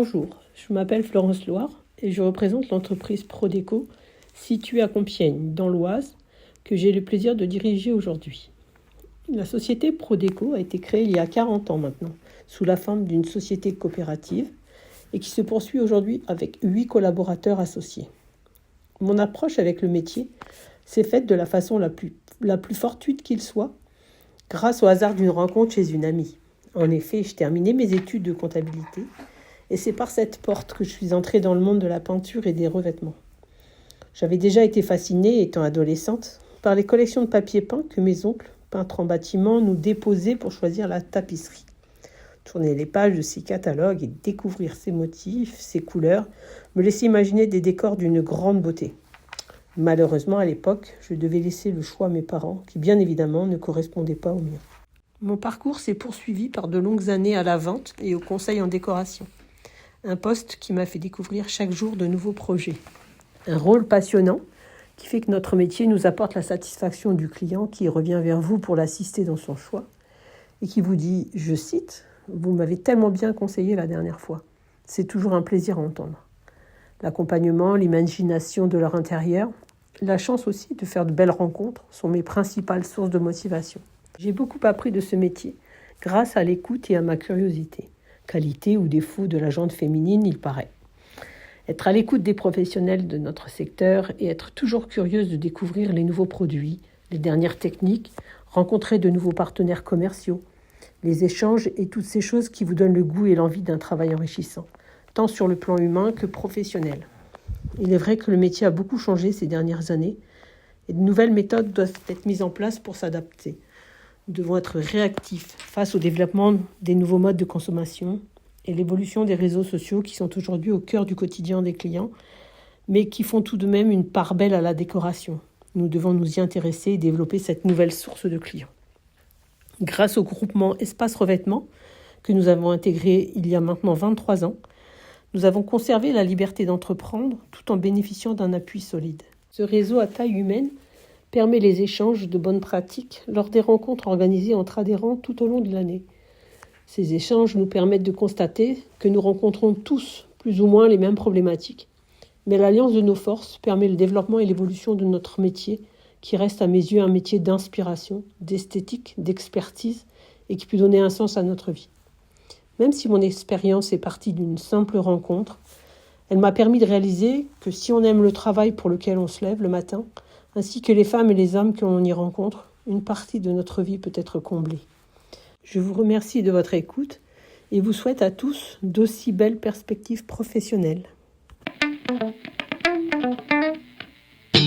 Bonjour, je m'appelle Florence Loire et je représente l'entreprise Prodeco située à Compiègne, dans l'Oise, que j'ai le plaisir de diriger aujourd'hui. La société Prodeco a été créée il y a 40 ans maintenant, sous la forme d'une société coopérative et qui se poursuit aujourd'hui avec 8 collaborateurs associés. Mon approche avec le métier s'est faite de la façon la plus fortuite qu'il soit, grâce au hasard d'une rencontre chez une amie. En effet, je terminais mes études de comptabilité et c'est par cette porte que je suis entrée dans le monde de la peinture et des revêtements. J'avais déjà été fascinée, étant adolescente, par les collections de papier peint que mes oncles, peintres en bâtiment, nous déposaient pour choisir la tapisserie. Tourner les pages de ces catalogues et découvrir ces motifs, ces couleurs, me laissait imaginer des décors d'une grande beauté. Malheureusement, à l'époque, je devais laisser le choix à mes parents, qui bien évidemment ne correspondaient pas au mien. Mon parcours s'est poursuivi par de longues années à la vente et au conseil en décoration. Un poste qui m'a fait découvrir chaque jour de nouveaux projets. Un rôle passionnant qui fait que notre métier nous apporte la satisfaction du client qui revient vers vous pour l'assister dans son choix et qui vous dit, je cite, « Vous m'avez tellement bien conseillé la dernière fois. » C'est toujours un plaisir à entendre. L'accompagnement, l'imagination de leur intérieur, la chance aussi de faire de belles rencontres sont mes principales sources de motivation. J'ai beaucoup appris de ce métier grâce à l'écoute et à ma curiosité. Qualité ou défaut de la gente féminine, il paraît. Être à l'écoute des professionnels de notre secteur et être toujours curieuse de découvrir les nouveaux produits, les dernières techniques, rencontrer de nouveaux partenaires commerciaux, les échanges et toutes ces choses qui vous donnent le goût et l'envie d'un travail enrichissant, tant sur le plan humain que professionnel. Il est vrai que le métier a beaucoup changé ces dernières années et de nouvelles méthodes doivent être mises en place pour s'adapter. Nous devons être réactifs face au développement des nouveaux modes de consommation et l'évolution des réseaux sociaux qui sont aujourd'hui au cœur du quotidien des clients, mais qui font tout de même une part belle à la décoration. Nous devons nous y intéresser et développer cette nouvelle source de clients. Grâce au groupement Espace Revêtement, que nous avons intégré il y a maintenant 23 ans, nous avons conservé la liberté d'entreprendre tout en bénéficiant d'un appui solide. Ce réseau à taille humaine permet les échanges de bonnes pratiques lors des rencontres organisées entre adhérents tout au long de l'année. Ces échanges nous permettent de constater que nous rencontrons tous plus ou moins les mêmes problématiques. Mais l'alliance de nos forces permet le développement et l'évolution de notre métier, qui reste à mes yeux un métier d'inspiration, d'esthétique, d'expertise et qui peut donner un sens à notre vie. Même si mon expérience est partie d'une simple rencontre, elle m'a permis de réaliser que si on aime le travail pour lequel on se lève le matin, ainsi que les femmes et les hommes que l'on y rencontre, une partie de notre vie peut être comblée. Je vous remercie de votre écoute et vous souhaite à tous d'aussi belles perspectives professionnelles.